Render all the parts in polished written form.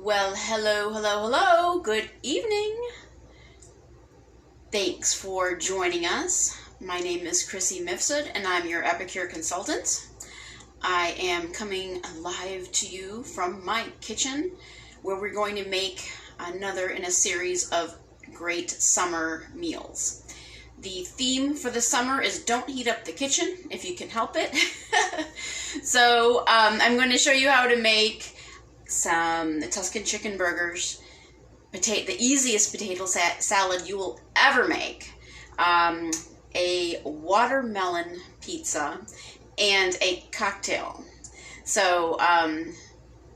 Well, hello, good evening. Thanks for joining us. My name is Chrissy Mifsud, and I'm your Epicure consultant. I am coming live to you from my kitchen, where we're going to make another in a series of great summer meals. The theme for the summer is don't heat up the kitchen if you can help it. So I'm going to show you how to make some Tuscan chicken burgers, the easiest potato salad you will ever make, a watermelon pizza, and a cocktail. So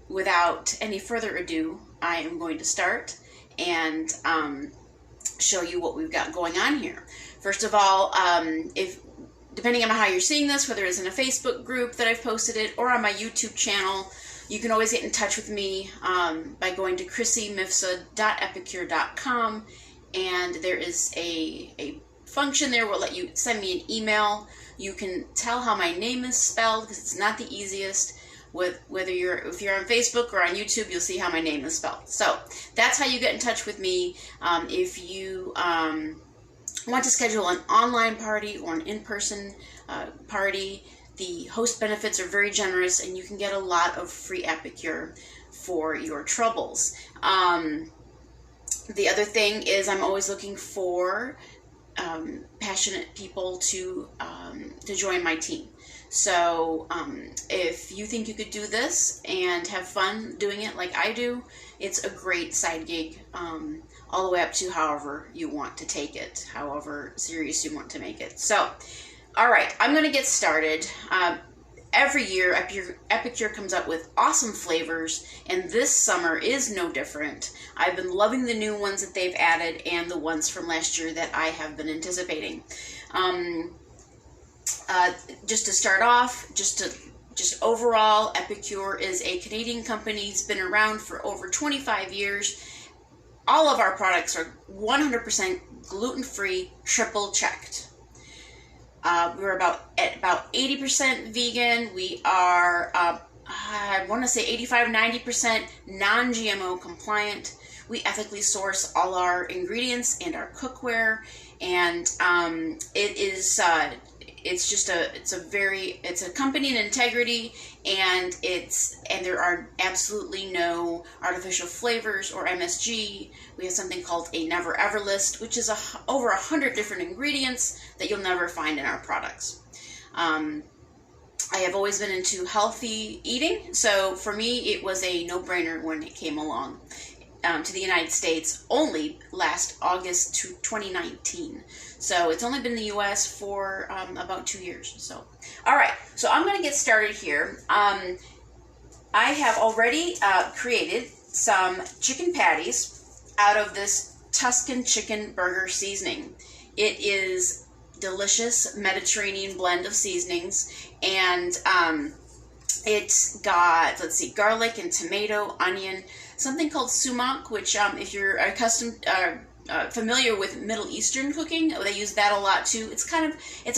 without any further ado, I am going to start and show you what we've got going on here. First of all, depending on how you're seeing this, whether it's in a Facebook group that I've posted it or on my YouTube channel, you can always get in touch with me by going to chrissymifsud.epicure.com, and there is a function there will let you send me an email. You can tell how my name is spelled because it's not the easiest. If you're on Facebook or on YouTube, you'll see how my name is spelled. So that's how you get in touch with me. If you want to schedule an online party or an in-person party, the host benefits are very generous, and you can get a lot of free Epicure for your troubles. The other thing is I'm always looking for passionate people to join my team. So if you think you could do this and have fun doing it like I do, it's a great side gig, all the way up to however you want to take it, however serious you want to make it. So, all right, I'm going to get started. Every year, Epicure comes up with awesome flavors, and this summer is no different. I've been loving the new ones that they've added and the ones from last year that I have been anticipating. Just to start off, just overall, Epicure is a Canadian company. It's been around for over 25 years. All of our products are 100% gluten-free, triple checked. We're about 80% vegan. We are, I want to say 85-90% non-GMO compliant. We ethically source all our ingredients and our cookware, and it's a company in integrity, and there are absolutely no artificial flavors or MSG. We have something called a never ever list, which is over 100 different ingredients that you'll never find in our products. I have always been into healthy eating, so for me it was a no-brainer when it came along to the United States only last August 2019. So it's only been in the US for about 2 years. So, all right, so I'm going to get started here. I have already created some chicken patties out of this Tuscan chicken burger seasoning. It is delicious Mediterranean blend of seasonings, and it's got, let's see, garlic and tomato, onion, something called sumac, which if you're familiar with Middle Eastern cooking, they use that a lot too. It's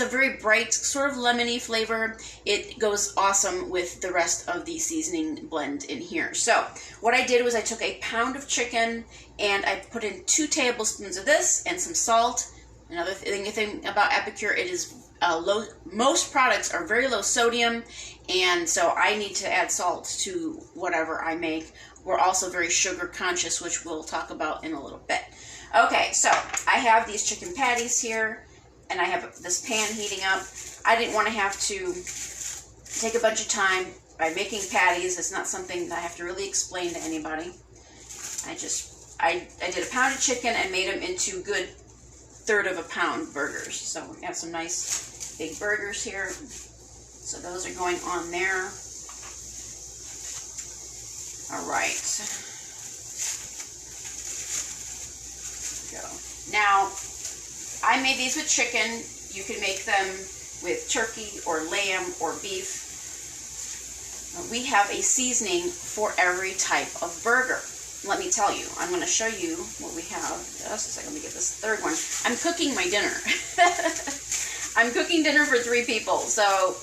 a very bright, sort of lemony flavor. It goes awesome with the rest of the seasoning blend in here. So what I did was I took a pound of chicken and I put in 2 tablespoons of this and some salt. Another thing about Epicure, it is most products are very low sodium, and so I need to add salt to whatever I make. We're also very sugar conscious, which we'll talk about in a little bit. Okay, so I have these chicken patties here, and I have this pan heating up. I didn't want to have to take a bunch of time by making patties. It's not something that I have to really explain to anybody. I did a pound of chicken and made them into good 1/3 of a pound burgers. So we have some nice big burgers here. So those are going on there. All right. Go. Now, I made these with chicken. You can make them with turkey or lamb or beef. We have a seasoning for every type of burger. Let me tell you, I'm going to show you what we have. Just a second, let me get this third one. I'm cooking my dinner. I'm cooking dinner for 3 people, so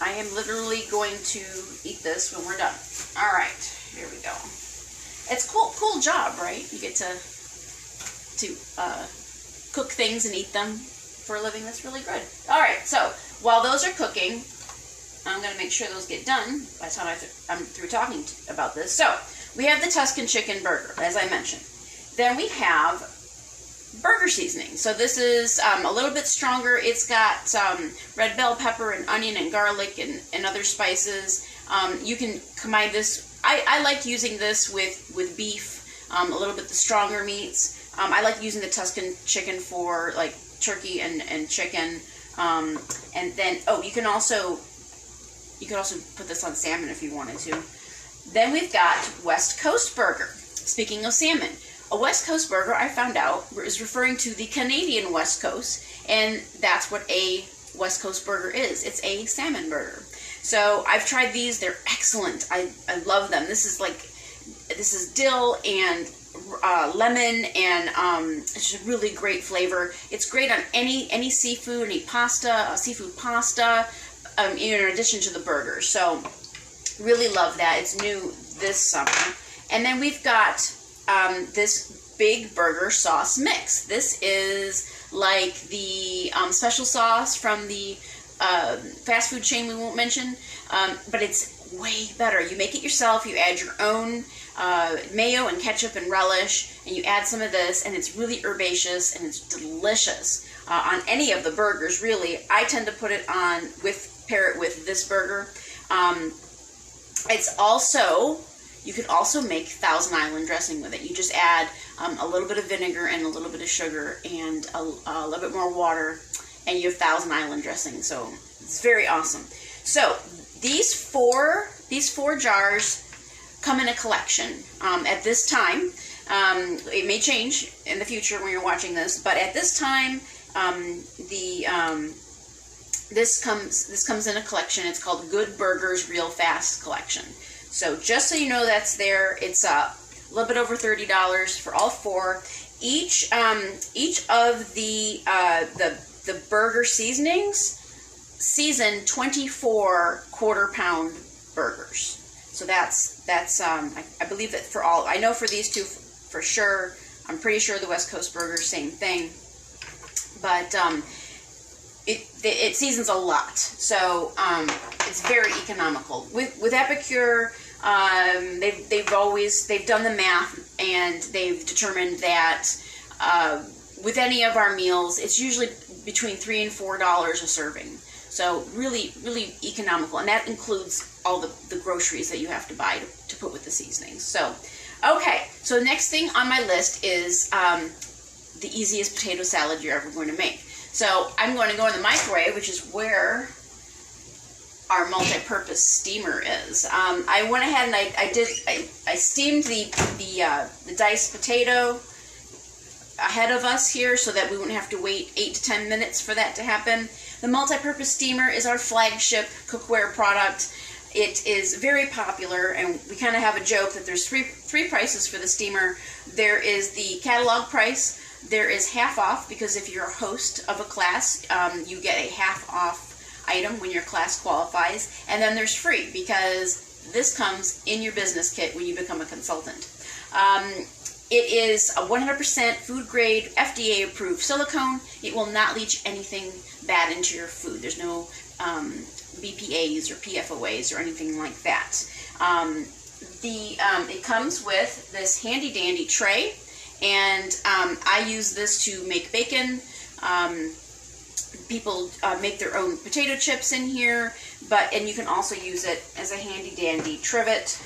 I am literally going to eat this when we're done. All right. cool job, right? You get to cook things and eat them for a living. That's really good. All right, so while those are cooking, I'm going to make sure those get done by the time I'm through talking about this. So we have the Tuscan chicken burger, as I mentioned. Then we have burger seasoning. So this is a little bit stronger. It's got red bell pepper and onion and garlic and other spices. You can combine this. I like using this with beef, a little bit the stronger meats. I like using the Tuscan chicken for like turkey and chicken. And then, you can also put this on salmon if you wanted to. Then we've got West Coast burger. Speaking of salmon, a West Coast burger, I found out, is referring to the Canadian West Coast, and that's what a West Coast burger is. It's a salmon burger. So I've tried these. They're excellent. I love them. This is dill and lemon, and it's just a really great flavor. It's great on any seafood, any pasta, seafood pasta, in addition to the burger. So really love that. It's new this summer. And then we've got this big burger sauce mix. This is like the special sauce from the fast food chain we won't mention, but it's way better. You make it yourself. You add your own mayo and ketchup and relish, and you add some of this, and it's really herbaceous and it's delicious on any of the burgers. Really, I tend to put it on pair it with this burger. It's also, you can also make Thousand Island dressing with it. You just add a little bit of vinegar and a little bit of sugar and a little bit more water, and you have Thousand Island dressing. So it's very awesome. So these four jars come in a collection. At this time, it may change in the future when you're watching this, but at this time, this comes in a collection. It's called Good Burgers Real Fast Collection. So just so you know, that's there. It's a little bit over $30 for all four. Each of the burger seasonings season 24 quarter-pound burgers. So that's I believe that for all, I know for these two for sure. I'm pretty sure the West Coast burgers, same thing. But it seasons a lot, so it's very economical. With Epicure, they've done the math, and they've determined that with any of our meals, it's usually between $3 and $4 a serving. So really, really economical, and that includes all the groceries that you have to buy to put with the seasonings. So, okay, so the next thing on my list is the easiest potato salad you're ever going to make. So I'm going to go in the microwave, which is where our multi-purpose steamer is. I went ahead and I steamed the diced potato ahead of us here so that we wouldn't have to wait 8 to 10 minutes for that to happen. The multi-purpose steamer is our flagship cookware product. It is very popular, and we kind of have a joke that there's three prices for the steamer. There is the catalog price. There is half off, because if you're a host of a class, you get a half off item when your class qualifies. And then there's free, because this comes in your business kit when you become a consultant. It is a 100% food grade, FDA approved silicone. It will not leach anything bad into your food. There's no BPAs or PFOAs or anything like that. It comes with this handy dandy tray, and I use this to make bacon. People make their own potato chips in here, and you can also use it as a handy dandy trivet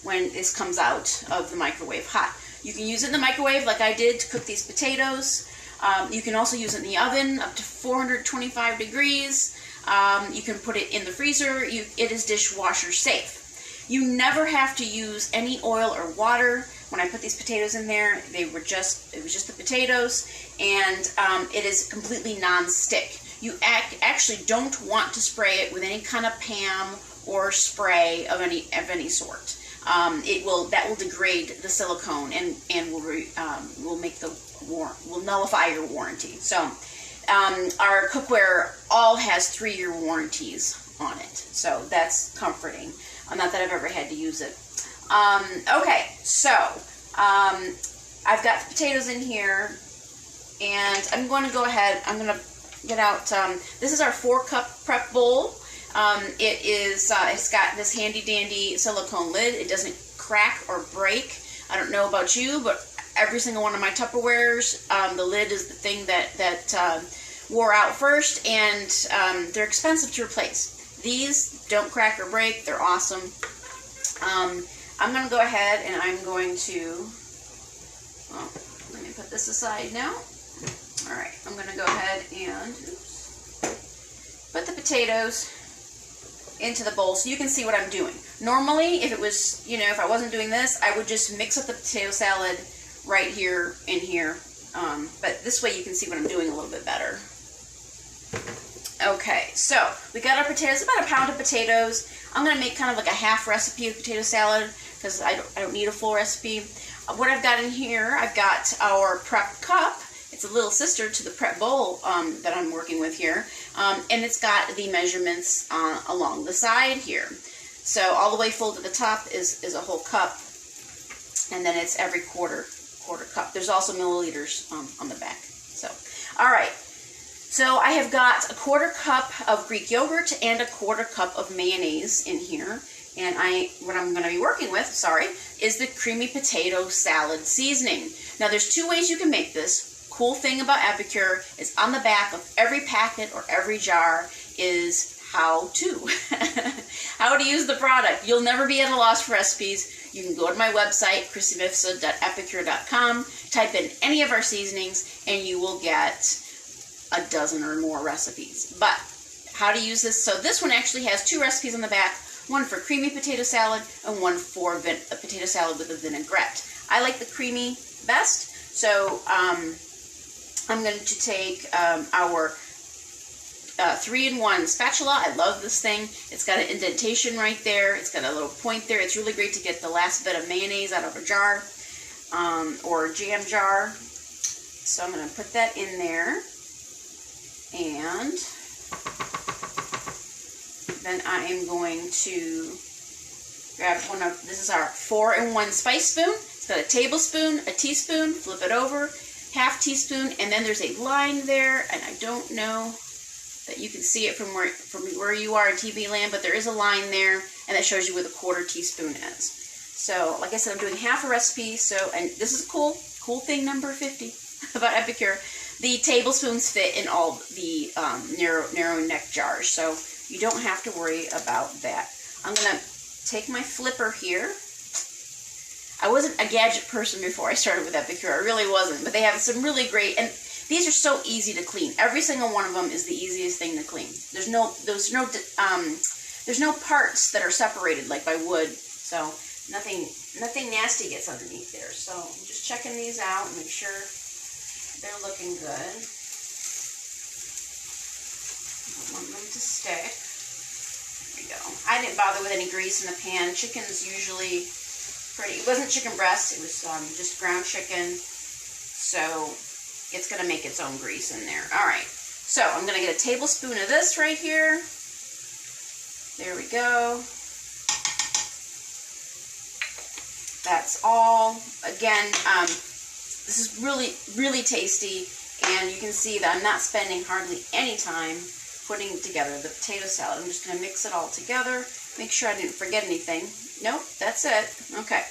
when this comes out of the microwave hot. You can use it in the microwave like I did to cook these potatoes. You can also use it in the oven up to 425 degrees. You can put it in the freezer. It is dishwasher safe. You never have to use any oil or water. When I put these potatoes in there, it was just the potatoes, and it is completely non-stick. You actually don't want to spray it with any kind of Pam or spray of any sort. That will degrade the silicone and will nullify your warranty. So our cookware all has 3-year warranties on it, so that's comforting. Not that I've ever had to use it. Okay, so I've got the potatoes in here, and I'm going to go ahead, I'm going to get out, this is our 4-cup prep bowl. It's got this handy dandy silicone lid. It doesn't crack or break. I don't know about you, but every single one of my Tupperwares, the lid is the thing that wore out first, and they're expensive to replace. These don't crack or break. They're awesome. I'm going to go ahead and I'm going to, well, let me put this aside now. All right, I'm going to go ahead and put the potatoes into the bowl so you can see what I'm doing. Normally, if it was, if I wasn't doing this, I would just mix up the potato salad right here in here. But this way you can see what I'm doing a little bit better. Okay, so we got our potatoes, about a pound of potatoes. I'm going to make kind of like a half recipe of potato salad because I don't need a full recipe. What I've got in here, I've got our prep cup. It's a little sister to the prep bowl that I'm working with here. And it's got the measurements along the side here. So all the way full to the top is a whole cup. And then it's every quarter cup. There's also milliliters on the back. So, all right. So I have got a 1/4 cup of Greek yogurt and a 1/4 cup of mayonnaise in here. And what I'm going to be working with, is the creamy potato salad seasoning. Now there's 2 ways you can make this. Cool thing about Epicure is on the back of every packet or every jar is how to. How to use the product. You'll never be at a loss for recipes. You can go to my website, chrissymifsa.epicure.com, type in any of our seasonings, and you will get a dozen or more recipes. But how to use this. So this one actually has 2 recipes on the back. One for creamy potato salad and one for a potato salad with a vinaigrette. I like the creamy best. So I'm going to take our 3-in-1 spatula. I love this thing. It's got an indentation right there. It's got a little point there. It's really great to get the last bit of mayonnaise out of a jar or jam jar. So I'm going to put that in there. And then I am going to grab this is our 4-in-1 spice spoon. It's got a tablespoon, a teaspoon, flip it over, half teaspoon, and then there's a line there, and I don't know that you can see it from where you are in TV land, but there is a line there, and that shows you where the 1/4 teaspoon is. So, like I said, I'm doing half a recipe, and this is cool thing number 50 about Epicure. The tablespoons fit in all the narrow neck jars, so you don't have to worry about that. I'm going to take my flipper here. I wasn't a gadget person before I started with Epicure. I really wasn't, but they have some really great, and these are so easy to clean. Every single one of them is the easiest thing to clean. There's no parts that are separated like by wood, so nothing nasty gets underneath there. So I'm just checking these out and make sure they're looking good. I don't want them to stick. There we go. I didn't bother with any grease in the pan. Chicken's usually pretty. It wasn't chicken breast. It was just ground chicken. So it's going to make its own grease in there. All right. So I'm going to get a tablespoon of this right here. There we go. That's all. Again, this is really, really tasty, and you can see that I'm not spending hardly any time putting together the potato salad. I'm just going to mix it all together, make sure I didn't forget anything. Nope, that's it. Okay,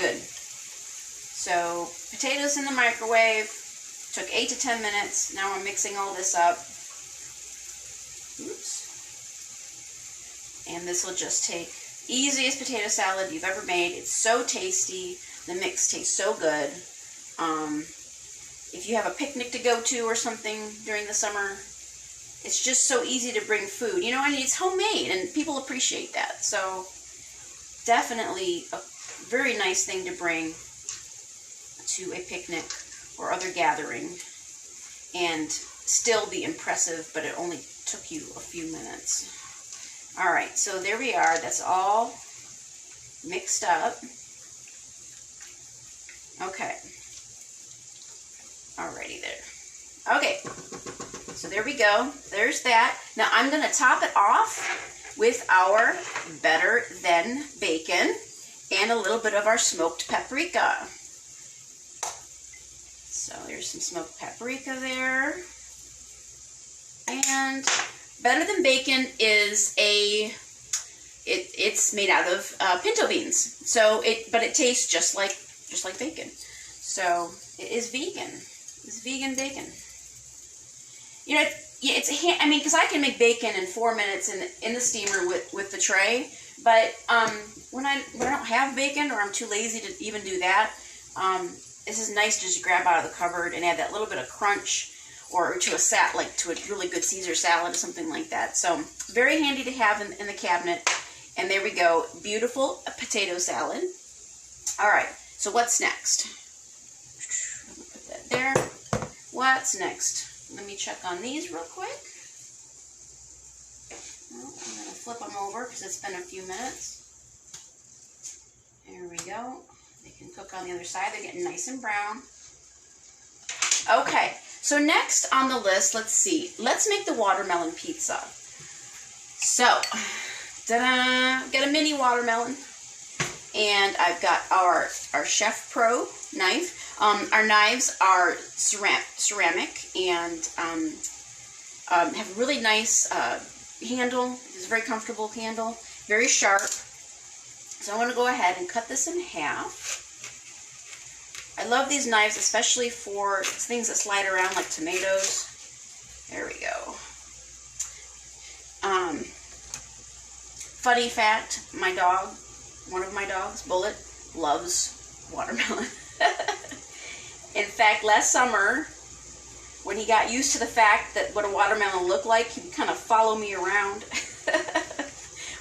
good. So, potatoes in the microwave, took 8 to 10 minutes. Now I'm mixing all this up. Oops. And this will just take easiest potato salad you've ever made. It's so tasty. The mix tastes so good. If you have a picnic to go to or something during the summer, it's just so easy to bring food. And it's homemade, and people appreciate that. So definitely a very nice thing to bring to a picnic or other gathering and still be impressive, but it only took you a few minutes. All right, so there we are. That's all mixed up. Okay. Alrighty there. Okay, so there we go. There's that. Now I'm going to top it off with our Better Than bacon and a little bit of our smoked paprika. So there's some smoked paprika there. And better than bacon is it's made out of pinto beans. So but it tastes just like bacon. So it is vegan. It's vegan bacon. You know, I mean, because I can make bacon in 4 minutes in the steamer with the tray. But when I don't have bacon, or I'm too lazy to even do that, this is nice to just grab out of the cupboard and add that little bit of crunch, or to a really good Caesar salad or something like that. So very handy to have in the cabinet. And there we go, beautiful potato salad. All right, so what's next? Put that there. What's next? Let me check on these real quick. Well, I'm going to flip them over because it's been a few minutes. There we go. They can cook on the other side. They're getting nice and brown. Okay, so next on the list, let's see. Let's make the watermelon pizza. So, ta-da! Got a mini watermelon. And I've got our Chef Pro knife. Our knives are ceramic and have a really nice handle. It's a very comfortable handle, very sharp. So I want to go ahead and cut this in half. I love these knives, especially for things that slide around like tomatoes. There we go. Funny fact, my dog, one of my dogs, Bullet, loves watermelon. In fact, last summer, when he got used to the fact that what a watermelon looked like, he'd kind of follow me around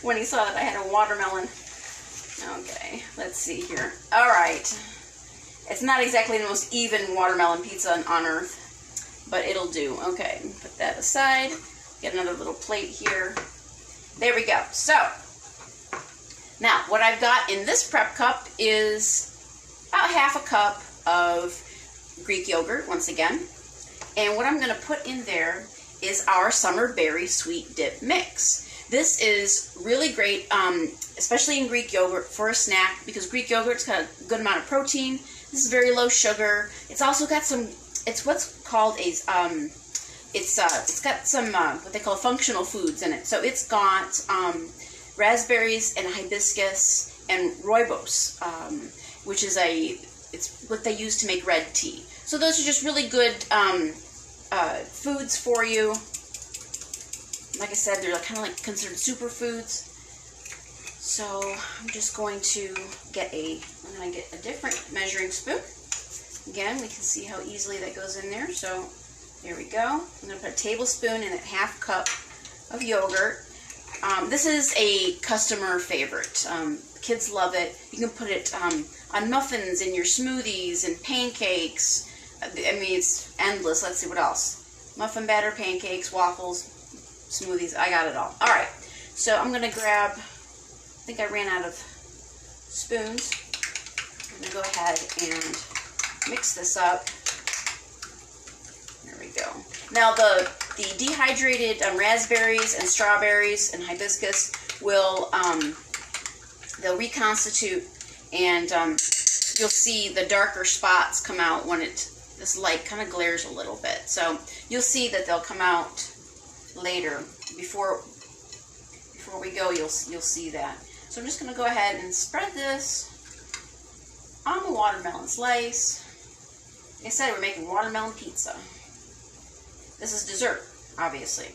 when he saw that I had a watermelon. Okay, let's see here. All right. It's not exactly the most even watermelon pizza on earth, but it'll do. Okay, put that aside. Get another little plate here. There we go. So, now what I've got in this prep cup is about half a cup of Greek yogurt, once again. And what I'm going to put in there is our summer berry sweet dip mix. This is really great, especially in Greek yogurt for a snack, because Greek yogurt's got a good amount of protein. This is very low sugar. It's also got some, it's what's called a, it's got some, what they call functional foods in it. So it's got raspberries and hibiscus and rooibos, which is it's what they use to make red tea. So those are just really good foods for you. Like I said, they're kind of like considered superfoods. So I'm just going to get a different measuring spoon. Again, we can see how easily that goes in there. So there we go. I'm going to put a tablespoon in that half cup of yogurt. This is a customer favorite. Kids love it. You can put it on muffins, in your smoothies, and pancakes. I mean, it's endless. Let's see what else. Muffin batter, pancakes, waffles, smoothies. I got it all. All right. So I'm going to grab, I think I ran out of spoons. I'm going to go ahead and mix this up. There we go. Now the dehydrated raspberries and strawberries and hibiscus will, they'll reconstitute, and you'll see the darker spots come out when this light kind of glares a little bit. So you'll see that they'll come out later. Before we go, you'll see that. So I'm just going to go ahead and spread this on the watermelon slice. Like I said, we're making watermelon pizza. This is dessert, obviously.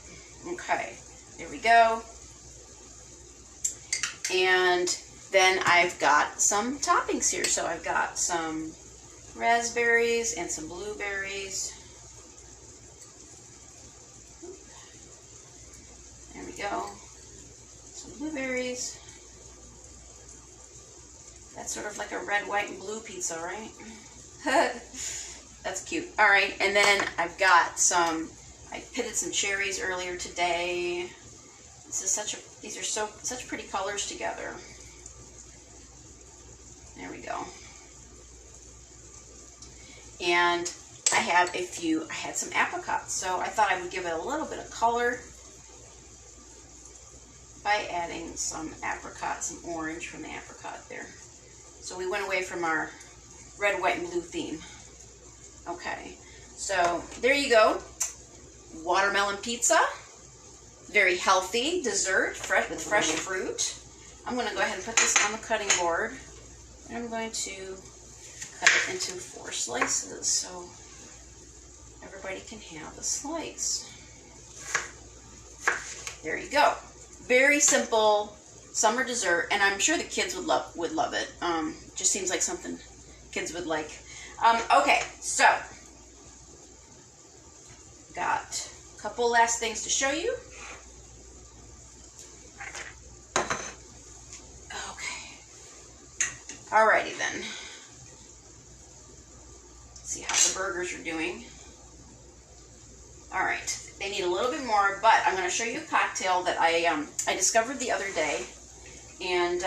Okay, there we go. And then I've got some toppings here. So I've got some raspberries and some blueberries. There we go. Some blueberries. That's sort of like a red, white, and blue pizza, right? That's cute. All right, and then I've got some, I pitted some cherries earlier today. This is these are such pretty colors together. There we go. And I had some apricots, so I thought I would give it a little bit of color by adding some apricot, some orange from the apricot there. So we went away from our red, white, and blue theme. Okay, so there you go. Watermelon pizza. Very healthy dessert, fresh with fresh fruit. I'm going to go ahead and put this on the cutting board. And I'm going to cut it into 4 slices so everybody can have a slice. There you go. Very simple summer dessert, and I'm sure the kids would love it. Just seems like something kids would like. Okay, so got a couple last things to show you. Alrighty then. Let's see how the burgers are doing. Alright, they need a little bit more, but I'm going to show you a cocktail that I discovered the other day, and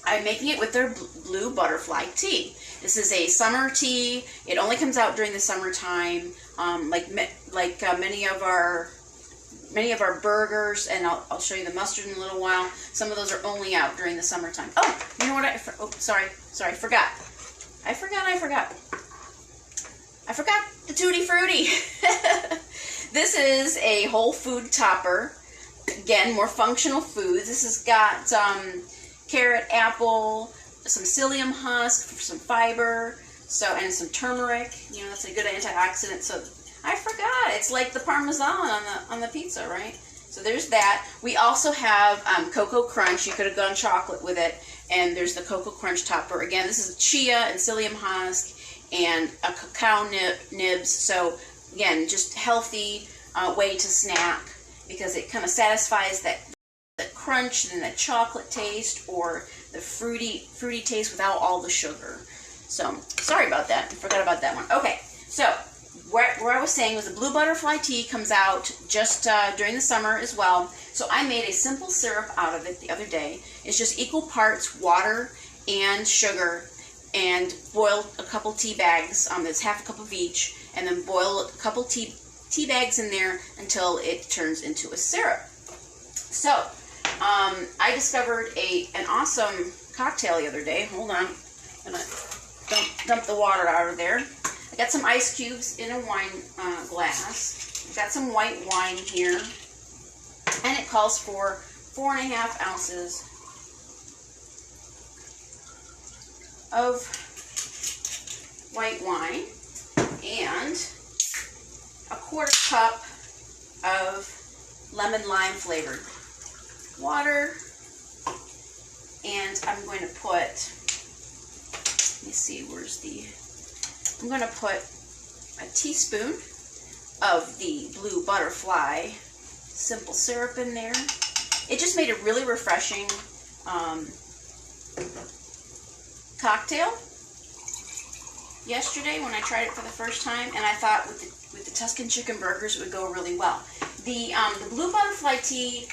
I'm making it with their blue butterfly tea. This is a summer tea. It only comes out during the summertime, like many of our burgers, and I'll show you the mustard in a little while. Some of those are only out during the summertime. Oh, you know what? Sorry, forgot. I forgot the Tutti Frutti. This is a whole food topper. Again, more functional foods. This has got carrot, apple, some psyllium husk for some fiber, and some turmeric. You know, that's a good antioxidant. So I forgot. It's like the Parmesan on the pizza, right? So there's that. We also have Cocoa Crunch. You could have gone chocolate with it. And there's the Cocoa Crunch topper. Again, this is chia and psyllium husk and a cacao nibs. So again, just healthy way to snack because it kind of satisfies that crunch and that chocolate taste or the fruity taste without all the sugar. So sorry about that. I forgot about that one. Okay, so where I was saying was the blue butterfly tea comes out just during the summer as well. So I made a simple syrup out of it the other day. It's just equal parts water and sugar, and boiled a couple tea bags. It's half a cup of each, and then boil a couple tea bags in there until it turns into a syrup. So I discovered an awesome cocktail the other day. Hold on, I'm gonna dump the water out of there. I got some ice cubes in a wine glass. I've got some white wine here, and it calls for 4.5 ounces of white wine and a 1/4 cup of lemon lime flavored water, and I'm going to put, let me see, I'm going to put a teaspoon of the blue butterfly simple syrup in there. It just made a really refreshing cocktail yesterday when I tried it for the first time, and I thought with the Tuscan chicken burgers it would go really well. The blue butterfly tea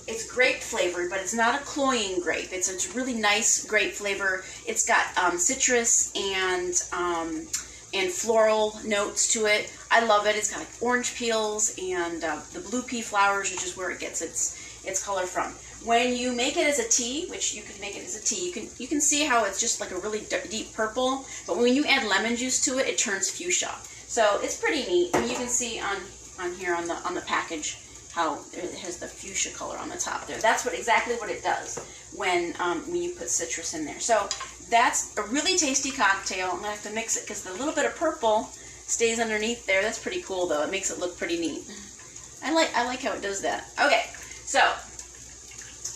it's grape flavored, but it's not a cloying grape. It's a really nice grape flavor. It's got citrus and floral notes to it. I love it. It's got like orange peels and the blue pea flowers, which is where it gets its color from. When you make it as a tea, which you can make it as a tea, you can see how it's just like a really deep purple. But when you add lemon juice to it, it turns fuchsia. So it's pretty neat. I mean, you can see on here on the package how it has the fuchsia color on the top there. That's exactly what it does when you put citrus in there. So that's a really tasty cocktail. I'm gonna have to mix it because the little bit of purple stays underneath there. That's pretty cool though. It makes it look pretty neat. I like how it does that. Okay, so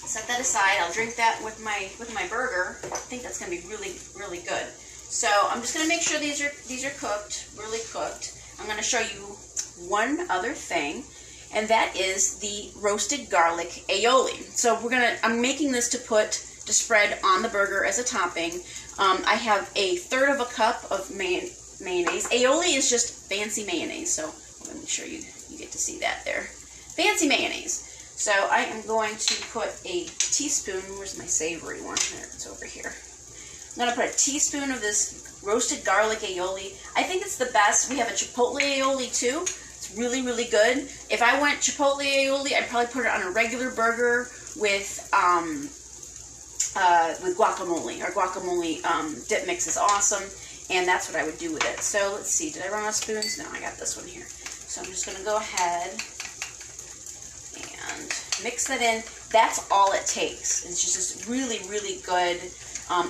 set that aside. I'll drink that with my burger. I think that's gonna be really, really good. So I'm just gonna make sure these are cooked, really cooked. I'm gonna show you one other thing, and that is the roasted garlic aioli. So I'm making this to spread on the burger as a topping. I have 1/3 cup of mayonnaise. Aioli is just fancy mayonnaise, so let me show you get to see that there. Fancy mayonnaise. So I am going to put a teaspoon, where's my savory one? There, it's over here. I'm going to put a teaspoon of this roasted garlic aioli. I think it's the best. We have a chipotle aioli too. It's really, really good. If I went chipotle aioli, I'd probably put it on a regular burger with with guacamole. Our guacamole dip mix is awesome, and that's what I would do with it. So let's see, did I run out of spoons? No, I got this one here. So I'm just going to go ahead and mix that in. That's all it takes. It's just this really, really good.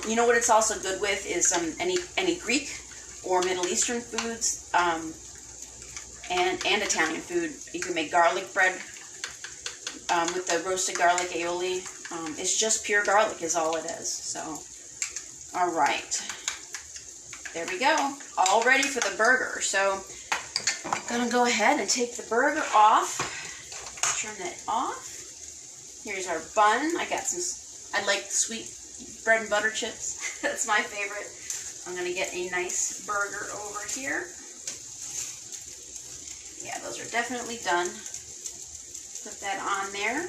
You know what it's also good with is any Greek or Middle Eastern foods and Italian food. You can make garlic bread with the roasted garlic aioli. It's just pure garlic is all it is. So, all right. There we go. All ready for the burger. So, I'm going to go ahead and take the burger off. Turn it off. Here's our bun. I like sweet bread and butter chips. That's my favorite. I'm going to get a nice burger over here. Yeah, those are definitely done. Put that on there.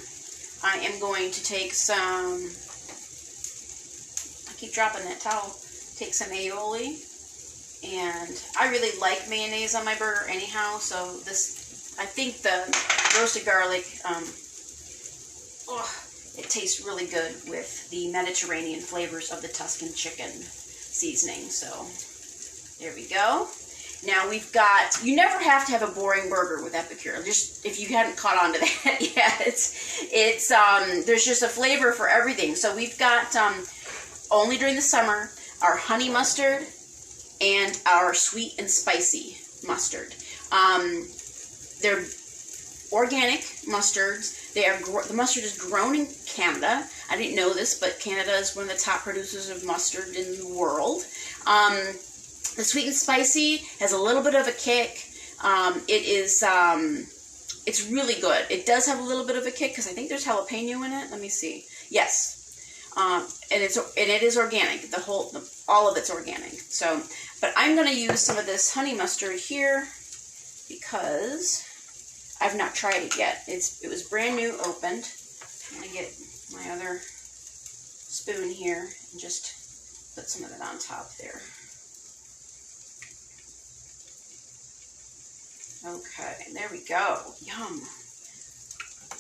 I am going to take some, I keep dropping that towel, take some aioli. And I really like mayonnaise on my burger anyhow, so this, I think the roasted garlic, it tastes really good with the Mediterranean flavors of the Tuscan chicken seasoning. So there we go. Now we've got, you never have to have a boring burger with Epicure. Just if you hadn't caught on to that yet, it's there's just a flavor for everything. So we've got only during the summer our honey mustard and our sweet and spicy mustard. They're organic mustards. The mustard is grown in Canada. I didn't know this, but Canada is one of the top producers of mustard in the world. The sweet and spicy has a little bit of a kick. It's really good. It does have a little bit of a kick because I think there's jalapeno in it. Let me see. Yes, and it is organic. All of it's organic. So, but I'm going to use some of this honey mustard here because I've not tried it yet. It was brand new, opened. I'm going to get my other spoon here and just put some of it on top there. Okay, there we go. Yum.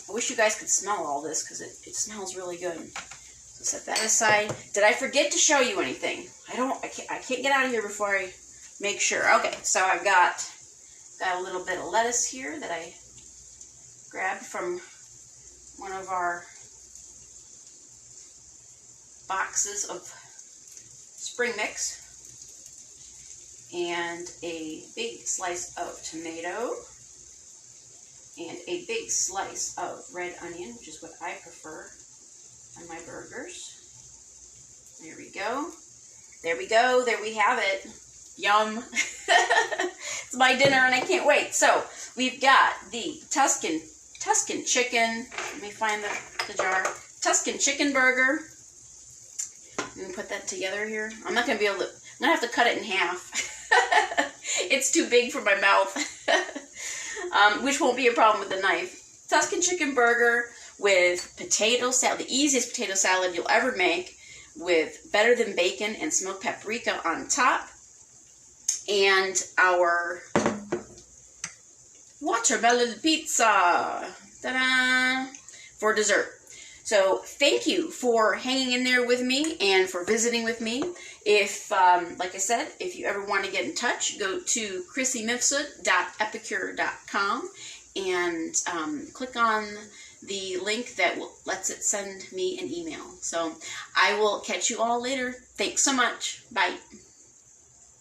I wish you guys could smell all this because it smells really good. So set that aside. Did I forget to show you anything? I can't get out of here before I make sure. Okay, so I've got a little bit of lettuce here that I grabbed from one of our boxes of spring mix. And a big slice of tomato, and a big slice of red onion, which is what I prefer on my burgers. There we go. There we go. There we have it. Yum. It's my dinner and I can't wait. So we've got the Tuscan chicken. Let me find the jar. Tuscan chicken burger. I'm going to put that together here. I'm not going to be able to, I'm going to have to cut it in half. It's too big for my mouth, which won't be a problem with the knife. Tuscan chicken burger with potato salad, the easiest potato salad you'll ever make, with better than bacon and smoked paprika on top, and our watermelon pizza, ta-da, for dessert. So thank you for hanging in there with me and for visiting with me. If, like I said, if you ever want to get in touch, go to chrissymifsud.epicure.com and click on the link that lets it send me an email. So I will catch you all later. Thanks so much. Bye.